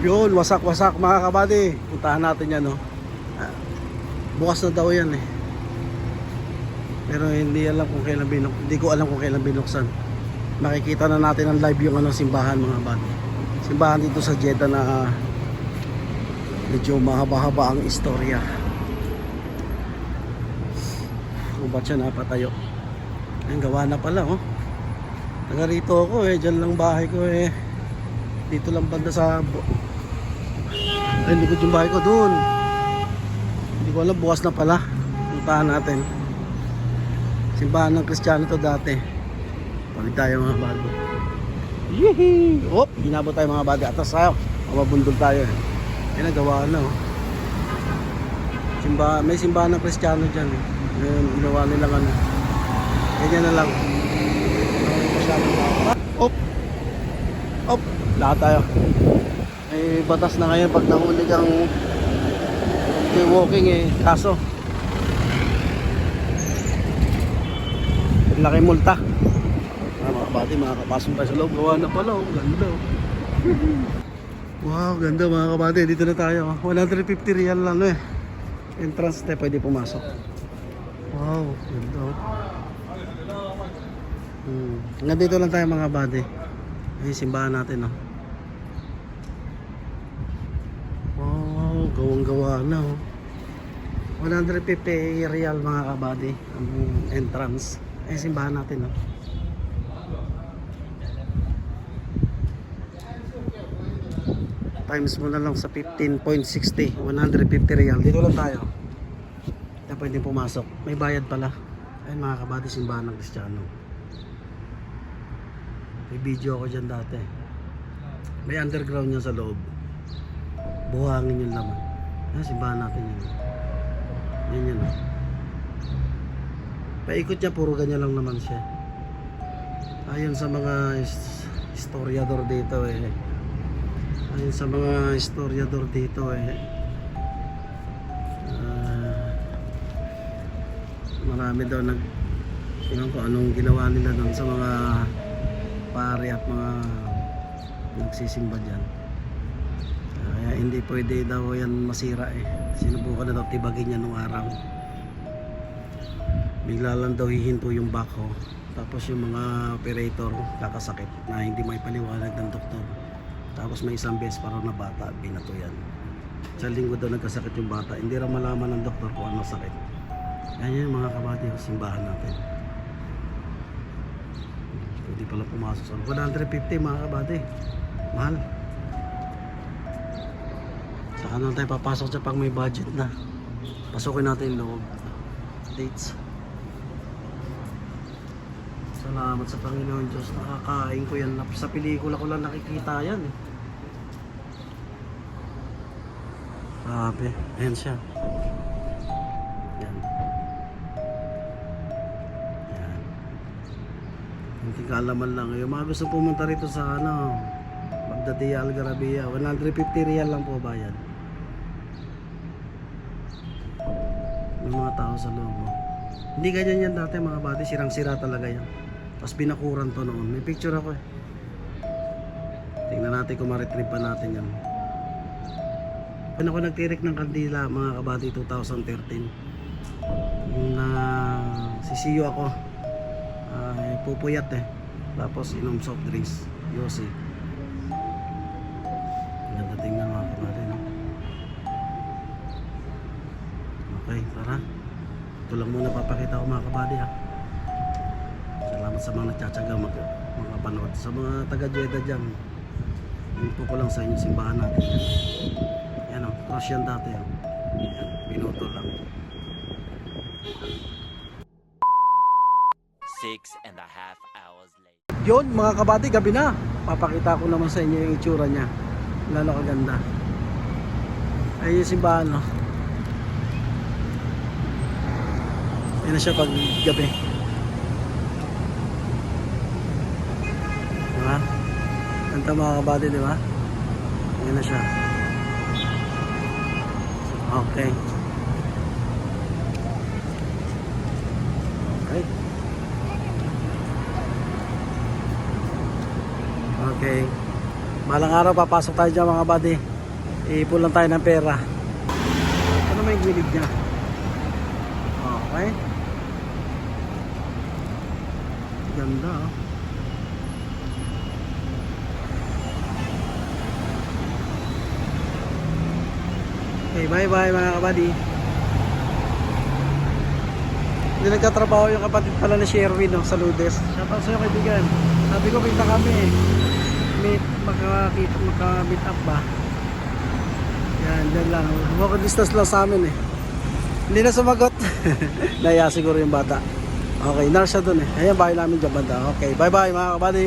Yun, wasak-wasak mga kabady. Puntahan natin yan, no. Bukas na daw yan eh. Pero hindi alam kung kailan hindi ko alam kung kailan binuksan. Makikita na natin ang live yung simbahan mga kabady. Simbahan dito sa Jeddah na medyo mahaba-haba ang istorya. Kung ba't siya napatayo? Ayun, gawa na pala, oh. Taga rito ako eh, dyan lang bahay ko eh. Dito lang banda sa ay, likod yung bahay ko doon. Hindi ko alam, bukas na pala. Puntahan natin. Simbahan ng Kristiyano to dati. Palit tayo mga bago. Yehey! Oh, ginabot tayo mga bago. Atas tayo, mabundol tayo eh. Ay, nagawa na, oh. May simbahan ng Kristiyano dyan eh. Ngayon, ginawa nilang ano. Ganyan na lang. Op! Op! Lahat tayo. May batas na ngayon pag nahuli kang walking eh. Kaso laki multa. Mga kabady, makakapasok tayo sa loob. Gawa na pala, oh. Ganda, oh. Wow, ganda mga kabady. Dito na tayo. 150 real lang eh. Entrance na pwede pumasok. Wow, ganda, oh. Nandito lang tayo mga kabady. Ay, simbahan natin, oh. Wow, gawang-gawa na, oh. 150 real mga kabady ang entrance. Ay, simbahan natin, oh. Times mo na lang sa 15.60, 150 real. Dito lang tayo. Kaya pwede pumasok. May bayad pala. Ayun mga kabady, simbahan ng Kristiyano. May video ako dyan dati. May underground niya sa loob. Buhangin yung laman. Ayun, simbahan natin yun. Yan yun. Paikot niya, puro ganyan lang naman siya. Ayon sa mga historiador dito eh. Ayon sa mga historiador dito eh. Marami daw tingnan ko anong ginawa nila doon sa mga pare at mga nagsisimba dyan. Kaya hindi pwede daw yan masira eh. Sinubukan na daw tibagin niya nung araw. Bigla lang daw hihinto yung backhoe. Tapos yung mga operator kakasakit na hindi may paliwanag ng doktor. Tapos may isang beses para na bata, binato yan. Sa linggo daw nagkasakit yung bata. Hindi rin malaman ng doktor kung ano sakit. Yan yung mga kabady, simbahan natin. Pwede pala pumasok sa 150 mga kabady. Mahal. Saka na tayo papasok dyan pag may budget na. Pasukin natin yung loob. Dates. Salamat sa Panginoon Diyos. Nakakain ko yan. Sa pelikula ko lang nakikita yan eh. Grabe. Ayan siya. Yan. Yan. Hindi kaalaman lang. Yung mga gusto pumunta rito sa Baghdadi Al-Garabia, 150 real lang po bayad. May mga tao sa loob. Hindi ganyan yan dati mga body. Sirang-sira talaga yan. Tapos binakuran to noon. May picture ako eh. Tingnan natin kung ma-retrieve pa natin yan. Kung ako nagtirik ng kandila mga kabady 2013 na sisiyo ako, pupuyat eh. Tapos inom soft drinks, Yossi. Ganda tingnan mga kabady, no? Okay, tara. Ito lang muna papakita ko mga kabady ha. Salamat sa mga nagtsatsaga mga panood. Sa mga taga Jeddah dyan, info ko lang sa inyo simbahan natin. Yan o, crush yan dati. Yan, pinuto lang. 6.5 hours later. Yun mga kabady, gabi na. Papakita ko naman sa inyo yung itsura niya. Lalo kaganda. Ay yung simbahan, no? Yan na siya pag gabi. Diba? Ganda mga kabady, diba? Yan na siya. Okay. Okay. Okay. Malang araw papasok tayo dyan mga buddy. Iipon lang tayo ng pera. Ano may gilid niya? Okay. Ganda oh. Okay, bye bye mga kabady. Hindi nagkatrabaho yung kapatid pala na Sherwin no, sa Ludes. Shoutout sa'yo kaibigan. Sabi ko kita kami eh. Maka-meet up ba? Yan, dyan lang. Walking distance lang sa amin eh. Hindi na sumagot. Naya siguro yung bata. Okay, nurse siya dun eh. Ayan, bahay namin dyan banda. Okay, bye bye mga kabady.